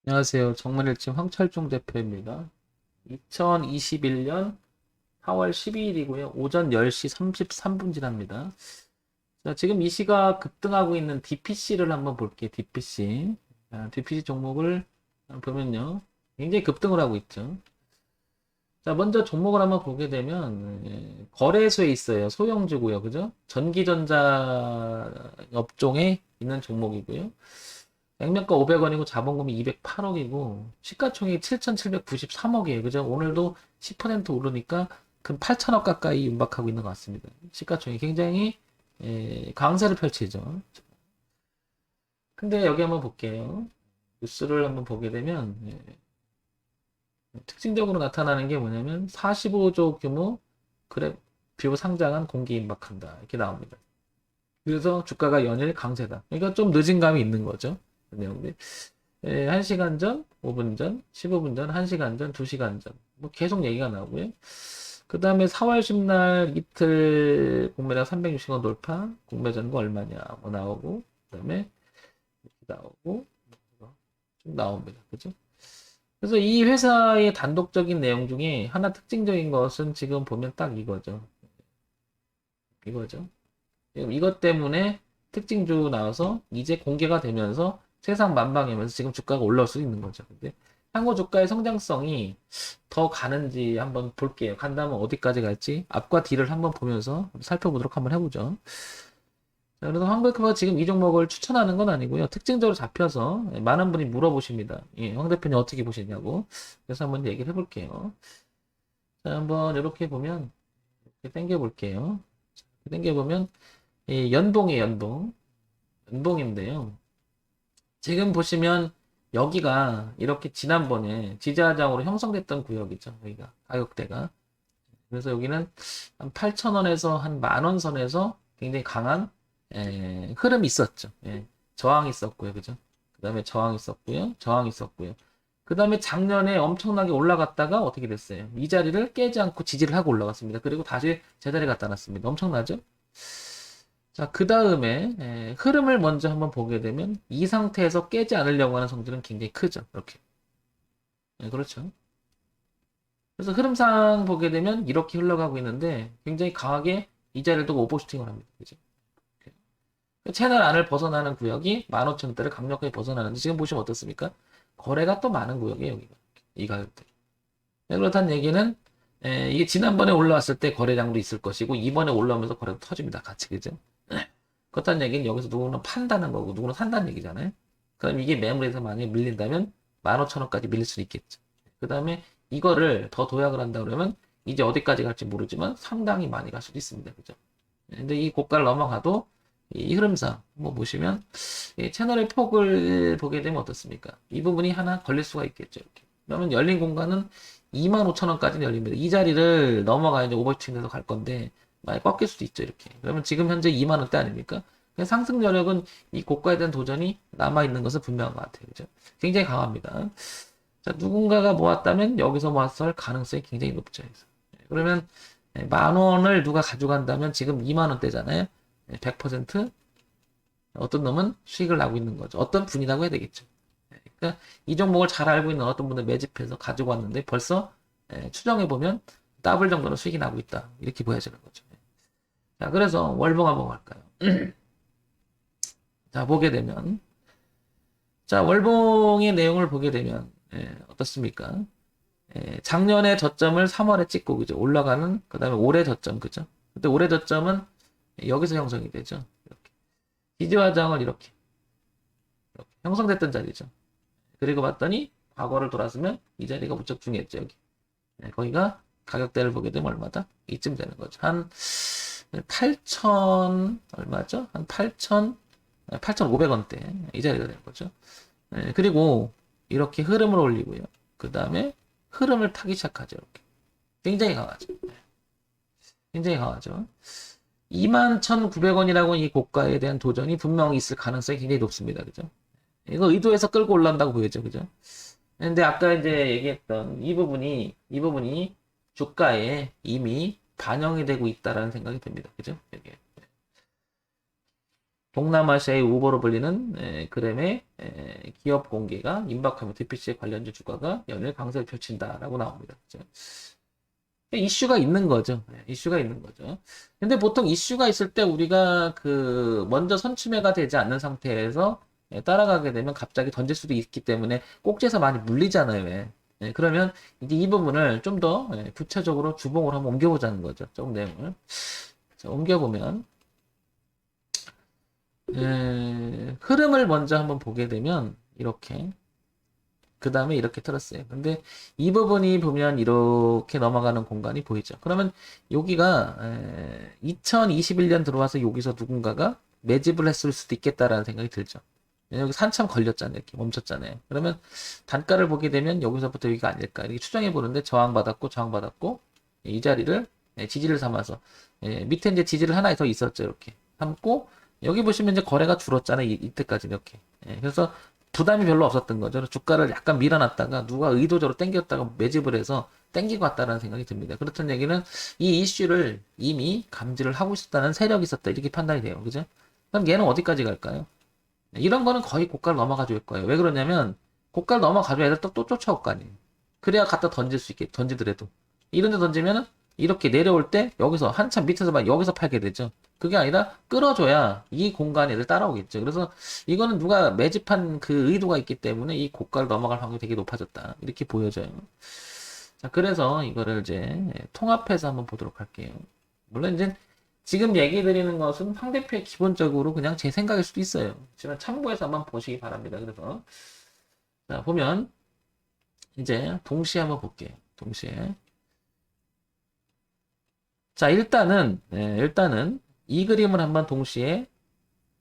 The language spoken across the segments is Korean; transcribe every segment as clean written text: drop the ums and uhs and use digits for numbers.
안녕하세요. 정문일침 황철중 대표입니다. 2021년 4월 12일이고요. 오전 10시 33분 지납니다. 자, 지금 이 시각 급등하고 있는 DPC를 한번 볼게요. DPC. DPC 종목을 보면요. 굉장히 급등을 하고 있죠. 자, 먼저 종목을 한번 보게 되면 거래소에 있어요. 소형주고요. 그죠? 전기전자 업종에 있는 종목이고요. 액면가 500원이고 자본금이 208억이고 시가총액이 7,793억이에요. 그죠? 오늘도 10% 오르니까 근 8천억 가까이 윤박하고 있는 것 같습니다. 시가총액이 굉장히 강세를 펼치죠. 근데 여기 한번 볼게요. 뉴스를 한번 보게 되면 특징적으로 나타나는 게 뭐냐면 45조 규모 그래 뷰 상장한 공개 임박한다 이렇게 나옵니다. 그래서 주가가 연일 강세다. 그러니까 좀 늦은 감이 있는 거죠. 그 내용들. 1시간 전, 5분 전, 15분 전, 1시간 전, 2시간 전. 뭐 계속 얘기가 나오고요. 그 다음에 4월 10날 이틀 공매량 360원 돌파, 공매 전거 얼마냐, 뭐 나오고, 그 다음에 이렇게 나오고, 좀 나옵니다. 그죠? 그래서 이 회사의 단독적인 내용 중에 하나 특징적인 것은 지금 보면 딱 이거죠. 이거죠. 지금 이것 때문에 특징주 나와서 이제 공개가 되면서 세상 만방이면서 지금 주가가 올라올 수 있는 거죠. 근데 향후 주가의 성장성이 더 가는지 한번 볼게요. 간다면 어디까지 갈지 앞과 뒤를 한번 보면서 살펴보도록 한번 해보죠. 자, 그래서 황백호가 지금 이 종목을 추천하는 건 아니고요. 특징적으로 잡혀서 많은 분이 물어보십니다. 예, 황 대표님 어떻게 보시냐고. 그래서 한번 얘기를 해볼게요. 자, 한번 이렇게 보면 이렇게 당겨 볼게요. 당겨 보면 연봉이에요, 연봉. 연봉인데요. 지금 보시면 여기가 이렇게 지난번에 지지하장으로 형성됐던 구역이죠. 여기가 가격대가. 그래서 여기는 한 8,000원에서 한 만원 선에서 굉장히 강한 흐름이 있었죠. 예, 저항이 있었고요. 그죠? 그 다음에 저항이 있었고요. 저항이 있었고요. 그 다음에 작년에 엄청나게 올라갔다가 어떻게 됐어요? 이 자리를 깨지 않고 지지를 하고 올라갔습니다. 그리고 다시 제자리 갖다 놨습니다. 엄청나죠? 자, 그 다음에 흐름을 먼저 한번 보게 되면 이 상태에서 깨지 않으려고 하는 성질은 굉장히 크죠. 이렇게. 그렇죠. 그래서 흐름상 보게 되면 이렇게 흘러가고 있는데 굉장히 강하게 이 자리를 두고 오버슈팅을 합니다. 그죠? 채널 안을 벗어나는 구역이 15,000원대를 강력하게 벗어나는데 지금 보시면 어떻습니까? 거래가 또 많은 구역이에요. 여기가. 이 가격대. 그렇다는 얘기는 이게 지난번에 올라왔을 때 거래량도 있을 것이고 이번에 올라오면서 거래도 터집니다. 같이. 그죠? 그렇다는 얘기는 여기서 누구는 판다는 거고 누구는 산다는 얘기잖아요. 그럼 이게 매물에서 만약에 밀린다면 15,000원까지 밀릴 수 있겠죠. 그 다음에 이거를 더 도약을 한다 그러면 이제 어디까지 갈지 모르지만 상당히 많이 갈 수도 있습니다. 그죠? 근데 이 고가를 넘어가도 이 흐름상 뭐 보시면 이 채널의 폭을 보게 되면 어떻습니까? 이 부분이 하나 걸릴 수가 있겠죠. 이렇게. 그러면 열린 공간은 25,000원까지 열립니다. 이 자리를 넘어가야 이제 오버추팅해서 갈 건데 많이 꺾일 수도 있죠. 이렇게. 그러면 지금 현재 2만 원대 아닙니까? 상승 여력은 이 고가에 대한 도전이 남아있는 것은 분명한 것 같아요. 그죠? 굉장히 강합니다. 자, 누군가가 모았다면 여기서 모았을 가능성이 굉장히 높죠. 그러면 만 원을 누가 가져간다면 지금 2만 원대잖아요. 100% 어떤 놈은 수익을 나고 있는 거죠. 어떤 분이라고 해야 되겠죠. 그러니까 이 종목을 잘 알고 있는 어떤 분들 매집해서 가지고 왔는데 벌써 추정해 보면 더블 정도の수익이 나고 있다. 이렇게 보여지는 거죠. 자, 그래서 월봉 한번 갈까요? 자, 보게 되면 자, 월봉의 내용을 보게 되면 어떻습니까? 작년에 저점을 3월에 찍고 그죠? 올라가는 그다음에 올해 저점 그죠? 근데 올해 저점은 여기서 형성이 되죠. 이렇게. 기저화장을 이렇게 형성됐던 자리죠. 그리고 봤더니 과거를 돌아서면 이 자리가 무척 중요했죠. 여기. 거기가 가격대를 보게 되면 얼마다? 이쯤 되는 거죠. 한 8천 얼마죠? 한 8천 8,500원대 이 자리가 되는 거죠. 그리고 이렇게 흐름을 올리고요. 그 다음에 흐름을 타기 시작하죠. 이렇게. 굉장히 강하죠. 굉장히 강하죠. 21,900원이라고 이 고가에 대한 도전이 분명히 있을 가능성이 굉장히 높습니다. 그죠? 이거 의도해서 끌고 올라온다고 보여죠. 그죠? 근데 아까 이제 얘기했던 이 부분이 주가에 이미 반영이 되고 있다라는 생각이 듭니다. 그죠? 여기. 동남아시아의 우버로 불리는 그램의 기업 공개가 임박하며 DPC의 관련주 주가가 연일 강세를 펼친다라고 나옵니다. 그죠? 이슈가 있는 거죠. 이슈가 있는 거죠. 근데 보통 이슈가 있을 때 우리가 그 먼저 선취매가 되지 않는 상태에서 따라가게 되면 갑자기 던질 수도 있기 때문에 꼭지에서 많이 물리잖아요. 그러면 이제 이 부분을 좀 더 구체적으로 주봉으로 한번 옮겨보자는 거죠. 조금 내용을. 자, 옮겨보면 흐름을 먼저 한번 보게 되면 이렇게 그 다음에 이렇게 틀었어요. 근데 이 부분이 보면 이렇게 넘어가는 공간이 보이죠. 그러면 여기가 2021년 들어와서 여기서 누군가가 매집을 했을 수도 있겠다라는 생각이 들죠. 여기 한참 걸렸잖아요. 이렇게 멈췄잖아요. 그러면 단가를 보게 되면 여기서부터 여기가 아닐까 이렇게 추정해 보는데 저항받았고 저항받았고 이 자리를 지지를 삼아서 밑에 이제 지지를 하나 더 있었죠. 이렇게 삼고 여기 보시면 이제 거래가 줄었잖아요. 이때까지 이렇게. 그래서 부담이 별로 없었던 거죠. 주가를 약간 밀어놨다가 누가 의도적으로 땡겼다가 매집을 해서 땡기고 왔다라는 생각이 듭니다. 그렇다는 얘기는 이 이슈를 이미 감지를 하고 있었다는 세력이 있었다. 이렇게 판단이 돼요. 그죠? 그럼 얘는 어디까지 갈까요? 이런 거는 거의 고가를 넘어가 줄 거예요. 왜 그러냐면 고가를 넘어가줘야 애들 또 쫓아올 거 아니에요. 그래야 갖다 던질 수 있게 던지더라도 이런 데 던지면은 이렇게 내려올 때 여기서 한참 밑에서 막 여기서 팔게 되죠. 그게 아니라 끌어줘야 이 공간에 애들 따라오겠죠. 그래서 이거는 누가 매집한 그 의도가 있기 때문에 이 고가를 넘어갈 확률이 되게 높아졌다. 이렇게 보여져요. 자, 그래서 이거를 이제 통합해서 한번 보도록 할게요. 물론 이제 지금 얘기 드리는 것은 황 대표의 기본적으로 그냥 제 생각일 수도 있어요. 하지만 참고해서 한번 보시기 바랍니다. 그래서 자, 보면 이제 동시에 한번 볼게요. 동시에. 자, 일단은 이 그림을 한번 동시에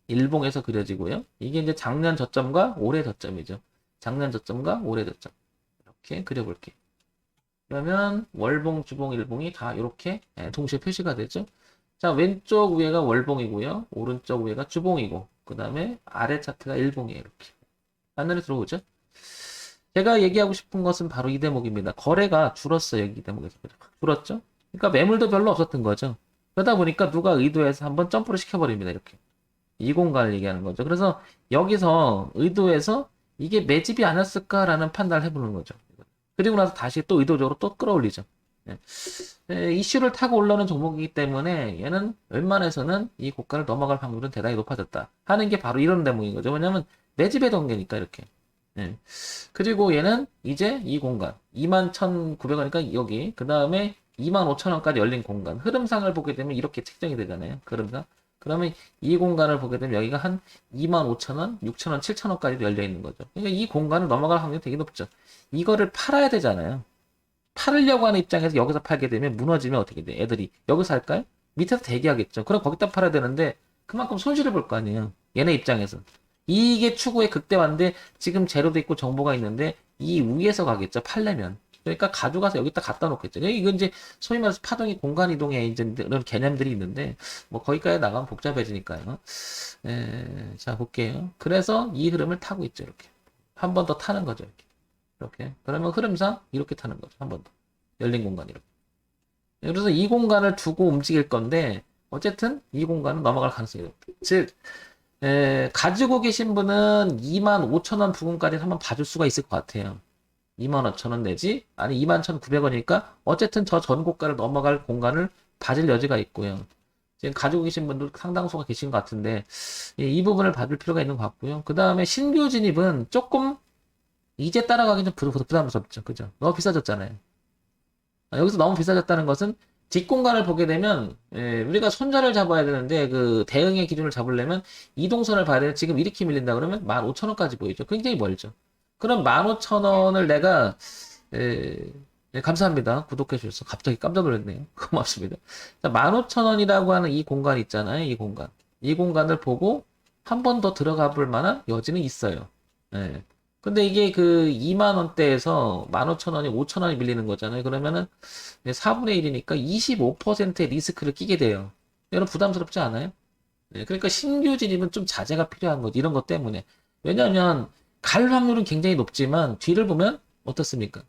일봉에서 그려지고요. 이게 이제 작년 저점과 올해 저점이죠. 작년 저점과 올해 저점. 이렇게 그려볼게요. 그러면 월봉, 주봉, 일봉이 다 이렇게 동시에 표시가 되죠. 자, 왼쪽 위에가 월봉이고요. 오른쪽 위에가 주봉이고, 그 다음에 아래 차트가 일봉이에요. 이렇게. 하늘에 들어오죠. 제가 얘기하고 싶은 것은 바로 이 대목입니다. 거래가 줄었어요. 여기 대목에서. 줄었죠? 그러니까 매물도 별로 없었던 거죠. 그러다 보니까 누가 의도해서 한번 점프를 시켜버립니다. 이렇게. 이 공간을 얘기하는 거죠. 그래서 여기서 의도해서 이게 매집이 아니었을까라는 판단을 해보는 거죠. 그리고 나서 다시 또 의도적으로 또 끌어올리죠. 이슈를 타고 올라오는 종목이기 때문에 얘는 웬만해서는 이 고가를 넘어갈 확률은 대단히 높아졌다 하는 게 바로 이런 대목인 거죠. 왜냐면 매집의 동계니까 이렇게. 그리고 얘는 이제 이 공간 21,900원이니까 여기 그 다음에 25,000원까지 열린 공간 흐름상을 보게 되면 이렇게 책정이 되잖아요. 흐름상. 그러면 이 공간을 보게 되면 여기가 한 25,000원, 6,000원, 7,000원까지도 열려 있는 거죠. 그러니까 이 공간을 넘어갈 확률이 되게 높죠. 이거를 팔아야 되잖아요. 팔으려고 하는 입장에서 여기서 팔게 되면 무너지면 어떻게 돼? 애들이 여기서 할까요? 밑에서 대기하겠죠. 그럼 거기다 팔아야 되는데 그만큼 손실을 볼 거 아니에요. 얘네 입장에서. 이게 추구의 극대화인데 지금 재료도 있고 정보가 있는데 이 위에서 가겠죠. 팔려면. 그러니까 가져가서 여기다 갖다 놓겠죠. 이건 이제 소위 말해서 파동이 공간 이동에 이제 이런 개념들이 있는데 뭐 거기까지 나가면 복잡해지니까요. 자 볼게요. 그래서 이 흐름을 타고 있죠. 이렇게 한 번 더 타는 거죠. 이렇게. 그러면 흐름상 이렇게 타는 거죠. 한 번 더. 열린 공간 이렇게. 그래서 이 공간을 두고 움직일 건데 어쨌든 이 공간은 넘어갈 가능성이 높다. 즉 가지고 계신 분은 25,000원 부근까지 한번 봐줄 수가 있을 것 같아요. 25,000원 내지 아니 21,900원이니까 어쨌든 저 전고가를 넘어갈 공간을 봐줄 여지가 있고요. 지금 가지고 계신 분들 상당수가 계신 것 같은데 이 부분을 봐줄 필요가 있는 것 같고요. 그 다음에 신규 진입은 조금 이제 따라가기 좀 부담스럽죠. 그죠? 너무 비싸졌잖아요. 여기서 너무 비싸졌다는 것은 뒷공간을 보게 되면 우리가 손절을 잡아야 되는데 그 대응의 기준을 잡으려면 이동선을 봐야 되는데 지금 이렇게 밀린다 그러면 15,000원까지 보이죠. 굉장히 멀죠. 그럼 15,000원을 내가 감사합니다. 구독해 주셔서 갑자기 깜짝 놀랐네요. 고맙습니다. 15,000원이라고 하는 이 공간 있잖아요. 이 공간. 이 공간을 보고 한 번 더 들어가 볼 만한 여지는 있어요. 근데 이게 그 2만 원대에서 15,000원이 5,000원이 밀리는 거잖아요. 그러면은 4분의 1이니까 25%의 리스크를 끼게 돼요. 여러분 부담스럽지 않아요? 그러니까 신규 진입은 좀 자제가 필요한 거지. 이런 것 때문에. 왜냐면 갈 확률은 굉장히 높지만 뒤를 보면 어떻습니까?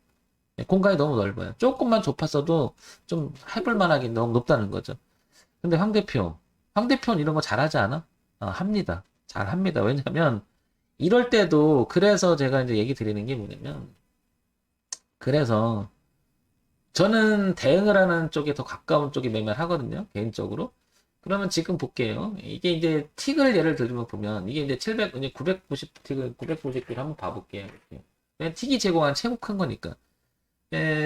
공간이 너무 넓어요. 조금만 좁았어도 좀 해볼 만하긴 너무 높다는 거죠. 근데 황 대표는 이런 거 잘하지 않아? 합니다. 잘 합니다. 왜냐면 이럴 때도 그래서 제가 이제 얘기 드리는 게 뭐냐면 그래서 저는 대응을 하는 쪽에 더 가까운 쪽에 매매를 하거든요. 개인적으로. 그러면 지금 볼게요. 이게 이제 틱을 예를 들면 보면 이게 이제 700, 이제 990 틱을 990틱을 한번 봐볼게요. 그냥 틱이 제공한 최고 큰 거니까.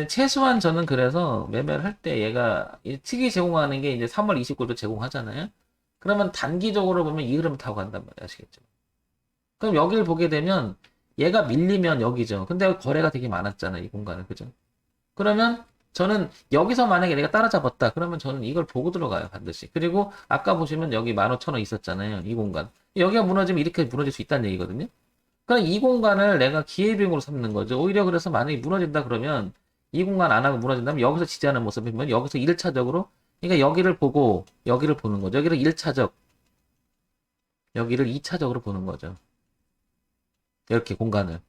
최소한 저는 그래서 매매를 할 때 얘가 이 틱이 제공하는 게 이제 3월 29일도 제공하잖아요. 그러면 단기적으로 보면 이 흐름 타고 간단 말이에요. 아시겠죠? 그럼 여기를 보게 되면 얘가 밀리면 여기죠. 근데 거래가 되게 많았잖아요. 이 공간을. 그죠? 그러면 저는 여기서 만약에 내가 따라잡았다. 그러면 저는 이걸 보고 들어가요. 반드시. 그리고 아까 보시면 여기 15,000원 있었잖아요. 이 공간. 여기가 무너지면 이렇게 무너질 수 있다는 얘기거든요. 그러니까 이 공간을 내가 기회비용으로 삼는 거죠. 오히려 그래서 만약에 무너진다 그러면 이 공간 안 하고 무너진다면 여기서 지지하는 모습이면 여기서 1차적으로 그러니까 여기를 보고 여기를 보는 거죠. 여기를 1차적, 여기를 2차적으로 보는 거죠. 이렇게 공간을.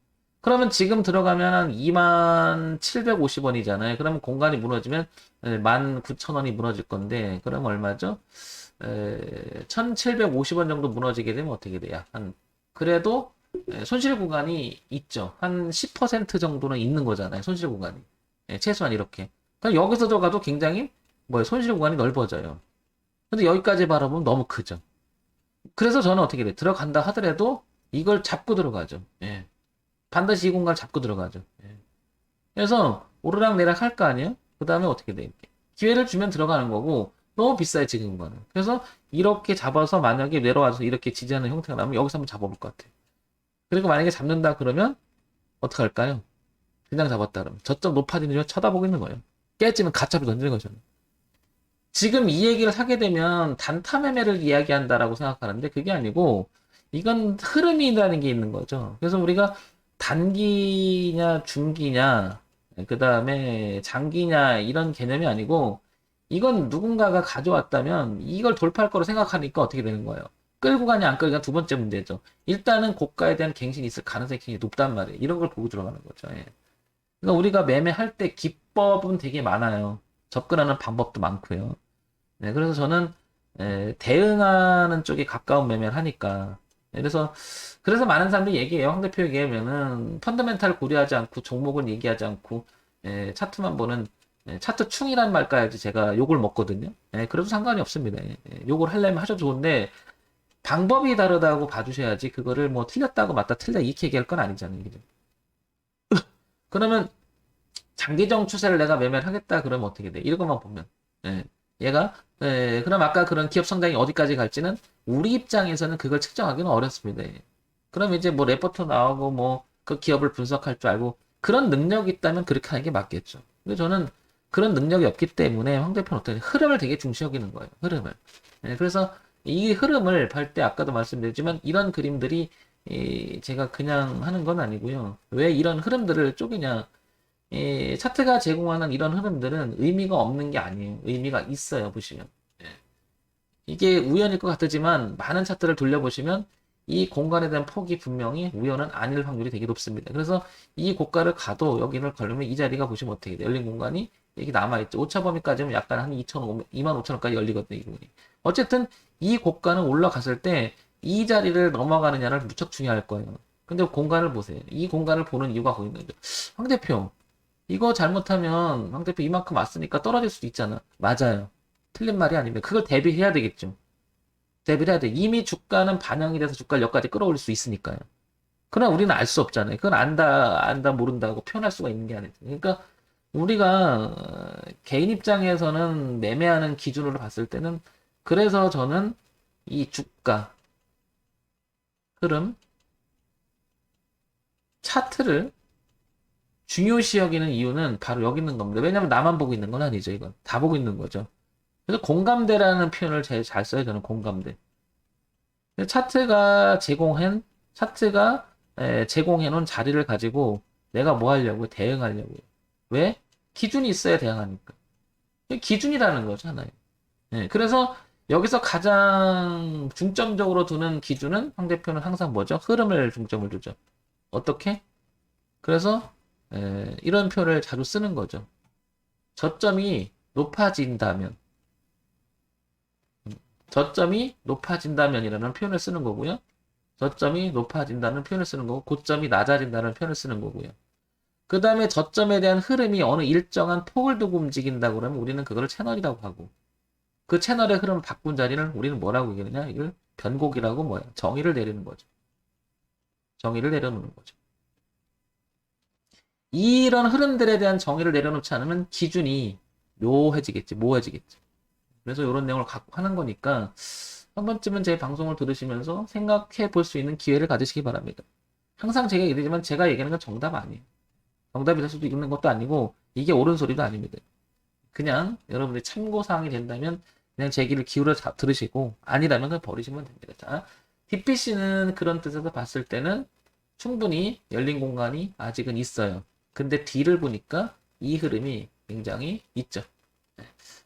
그러면 지금 들어가면 한 2750원이잖아요. 그러면 공간이 무너지면 19,000원이 무너질 건데, 그럼 얼마죠? 1750원 정도 무너지게 되면 어떻게 돼요? 그래도 손실 구간이 있죠. 한 10% 정도는 있는 거잖아요. 손실 구간이. 최소한 이렇게. 그럼 여기서 들어가도 굉장히 손실 구간이 넓어져요. 근데 여기까지 바라보면 너무 크죠. 그래서 저는 어떻게 돼요? 들어간다 하더라도 이걸 잡고 들어가죠. 예. 반드시 이 공간을 잡고 들어가죠. 예. 그래서 오르락내락 할 거 아니에요? 그 다음에 어떻게 돼? 기회를 주면 들어가는 거고 너무 비싸요 지금 거는. 그래서 이렇게 잡아서 만약에 내려와서 이렇게 지지하는 형태가 나오면 여기서 한번 잡아볼 것 같아요. 그리고 만약에 잡는다 그러면 어떻게 할까요? 그냥 잡았다 그러면 저점 높아지는 걸 쳐다보고 있는 거예요. 깨지면 가짜로 던지는 거죠. 지금 이 얘기를 하게 되면 단타 매매를 이야기한다라고 생각하는데 그게 아니고 이건 흐름이라는 게 있는 거죠. 그래서 우리가 단기냐 중기냐 그 다음에 장기냐 이런 개념이 아니고 이건 누군가가 가져왔다면 이걸 돌파할 거로 생각하니까 어떻게 되는 거예요? 끌고 가냐 안 끌고 가냐 두 번째 문제죠. 일단은 고가에 대한 갱신이 있을 가능성이 굉장히 높단 말이에요. 이런 걸 보고 들어가는 거죠. 예. 그러니까 우리가 매매할 때 기법은 되게 많아요. 접근하는 방법도 많고요. 네, 그래서 저는 대응하는 쪽에 가까운 매매를 하니까 그래서 많은 사람들이 얘기해요. 황 대표 얘기하면은 펀더멘탈 고려하지 않고 종목은 얘기하지 않고 차트만 보는 차트 충이란 말까지 제가 욕을 먹거든요. 그래도 상관이 없습니다. 욕을 하려면 하셔도 좋은데 방법이 다르다고 봐주셔야지 그거를 뭐 틀렸다고 맞다 틀려 이렇게 얘기할 건 아니잖아요. 그죠? 그러면 장기적 추세를 내가 매매를 하겠다 그러면 어떻게 돼? 이것만 보면 얘가 그럼 아까 그런 기업 성장이 어디까지 갈지는 우리 입장에서는 그걸 측정하기는 어렵습니다. 그럼 이제 뭐 레포트 나오고 뭐 그 기업을 분석할 줄 알고 그런 능력이 있다면 그렇게 하는 게 맞겠죠. 근데 저는 그런 능력이 없기 때문에 황 대표는 어떤 흐름을 되게 중시 여기는 거예요. 흐름을. 그래서 이 흐름을 볼 때 아까도 말씀드렸지만 이런 그림들이 제가 그냥 하는 건 아니고요. 왜 이런 흐름들을 쪼개냐? 차트가 제공하는 이런 흐름들은 의미가 없는 게 아니에요. 의미가 있어요, 보시면. 예. 이게 우연일 것 같지만 많은 차트를 돌려보시면 이 공간에 대한 폭이 분명히 우연은 아닐 확률이 되게 높습니다. 그래서 이 고가를 가도 여기를 걸리면 이 자리가 보시면 어떻게 돼요? 열린 공간이 여기 남아있죠. 오차 범위까지는 약간 한 25,000원까지 열리거든요, 이 부분이. 어쨌든 이 고가는 올라갔을 때 이 자리를 넘어가느냐를 무척 중요할 거예요. 근데 공간을 보세요. 이 공간을 보는 이유가 거기 있는 거죠. 황 대표, 이거 잘못하면 황 대표 이만큼 왔으니까 떨어질 수도 있잖아. 맞아요. 틀린 말이 아니면 그걸 대비해야 되겠죠. 대비를 해야 돼. 이미 주가는 반영이 돼서 주가를 여기까지 끌어올릴 수 있으니까요. 그러나 우리는 알 수 없잖아요. 그건 안다, 모른다고 표현할 수가 있는 게 아니죠. 그러니까 우리가 개인 입장에서는 매매하는 기준으로 봤을 때는 그래서 저는 이 주가 흐름 차트를 중요시 여기는 이유는 바로 여기 있는 겁니다. 왜냐면 나만 보고 있는 건 아니죠, 이건. 다 보고 있는 거죠. 그래서 공감대라는 표현을 제일 잘 써요, 저는 공감대. 차트가 제공해 놓은 자리를 가지고 내가 뭐 하려고 대응하려고요. 왜? 기준이 있어야 대응하니까. 기준이라는 거죠, 하나의. 그래서 여기서 가장 중점적으로 두는 기준은 황 대표는 항상 뭐죠? 흐름을 중점을 두죠. 어떻게? 그래서 이런 표를 자주 쓰는 거죠. 저점이 높아진다면 저점이 높아진다면이라는 표현을 쓰는 거고요. 저점이 높아진다는 표현을 쓰는 거고, 고점이 낮아진다는 표현을 쓰는 거고요. 그 다음에 저점에 대한 흐름이 어느 일정한 폭을 두고 움직인다고 그러면 우리는 그거를 채널이라고 하고, 그 채널의 흐름을 바꾼 자리를 우리는 뭐라고 얘기하느냐? 이걸 변곡이라고 뭐야? 정의를 내리는 거죠. 정의를 내려놓는 거죠. 이런 흐름들에 대한 정의를 내려놓지 않으면 기준이 묘해지겠지, 모호해지겠지. 그래서 이런 내용을 갖고 하는 거니까 한 번쯤은 제 방송을 들으시면서 생각해 볼 수 있는 기회를 가지시기 바랍니다. 항상 제가 얘기하지만 제가 얘기하는 건 정답 아니에요. 정답이 될 수도 있는 것도 아니고 이게 옳은 소리도 아닙니다. 그냥 여러분들이 참고사항이 된다면 그냥 제 얘기를 기울여 들으시고 아니라면 그냥 버리시면 됩니다. 자, DPC는 그런 뜻에서 봤을 때는 충분히 열린 공간이 아직은 있어요. 근데 D를 보니까 이 흐름이 굉장히 있죠.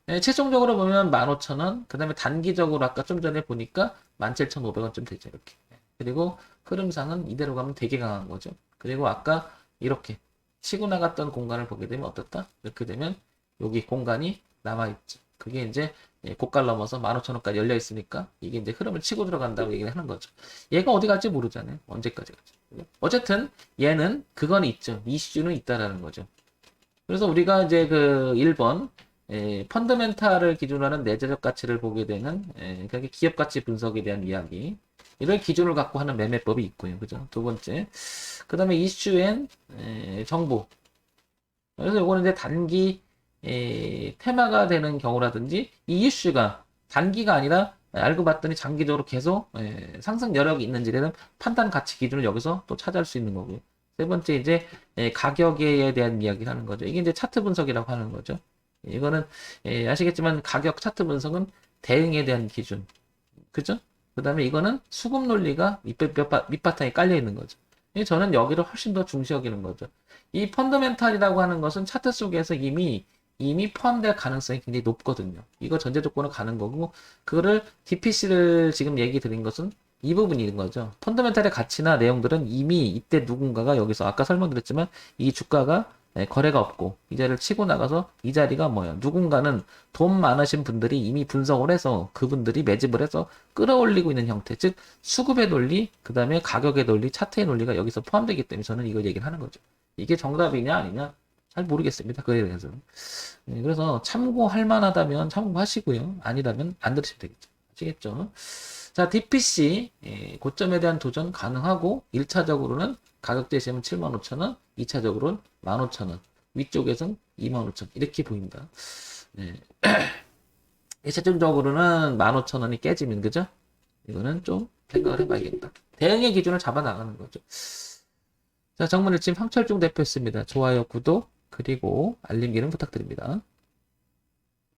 네, 최종적으로 보면 15,000원, 그 다음에 단기적으로 아까 좀 전에 보니까 17,500원쯤 되죠. 이렇게. 그리고 흐름상은 이대로 가면 되게 강한 거죠. 그리고 아까 이렇게 치고 나갔던 공간을 보게 되면 어떻다? 이렇게 되면 여기 공간이 남아있죠. 그게 이제 고가를 넘어서 15,000원까지 열려 있으니까 이게 이제 흐름을 치고 들어간다고 얘기를 하는 거죠. 얘가 어디 갈지 모르잖아요. 언제까지 갈지. 어쨌든 얘는 그건 있죠. 이슈는 있다라는 거죠. 그래서 우리가 이제 그 1번 펀더멘탈을 기준으로 하는 내재적 가치를 보게 되는 그러니까 기업 가치 분석에 대한 이야기 이를 기준을 갖고 하는 매매법이 있고요. 그죠? 두 번째. 그 다음에 이슈 앤 정보. 그래서 요거는 이제 단기 테마가 되는 경우라든지 이 이슈가 단기가 아니라 알고 봤더니 장기적으로 계속 상승 여력이 있는지에 대한 판단 가치 기준을 여기서 또 찾아올 수 있는 거고요. 세 번째 이제 가격에 대한 이야기를 하는 거죠. 이게 이제 차트 분석이라고 하는 거죠. 이거는 아시겠지만 가격 차트 분석은 대응에 대한 기준. 그죠? 그 다음에 이거는 수급 논리가 밑바탕에 깔려 있는 거죠. 저는 여기를 훨씬 더 중시 여기는 거죠. 이 펀더멘탈이라고 하는 것은 차트 속에서 이미 포함될 가능성이 굉장히 높거든요. 이거 전제 조건을 가는 거고, 그거를 DPC를 지금 얘기 드린 것은 이 부분인 거죠. 펀더멘탈의 가치나 내용들은 이미 이때 누군가가 여기서 아까 설명드렸지만 이 주가가 거래가 없고 이 자리를 치고 나가서 이 자리가 뭐야? 누군가는 돈 많으신 분들이 이미 분석을 해서 그분들이 매집을 해서 끌어올리고 있는 형태, 즉 수급의 논리, 그 다음에 가격의 논리, 차트의 논리가 여기서 포함되기 때문에 저는 이걸 얘기를 하는 거죠. 이게 정답이냐 아니냐 잘 모르겠습니다. 그에 대해서. 그래서 참고할 만하다면 참고하시고요. 아니라면 안 들으시면 되겠죠. 아시겠죠? 자, DPC 고점에 대한 도전 가능하고 1차적으로는 가격 제시하면 75,000원, 2차적으로는 15,000원, 위쪽에서는 25,000원 이렇게 보입니다. 네. 최종적으로는 15,000원이 깨지면 그죠? 이거는 좀 생각을 해봐야겠다. 대응의 기준을 잡아 나가는 거죠. 자, 정문일침 황철중 대표였습니다. 좋아요, 구독, 그리고 알림 기능 부탁드립니다.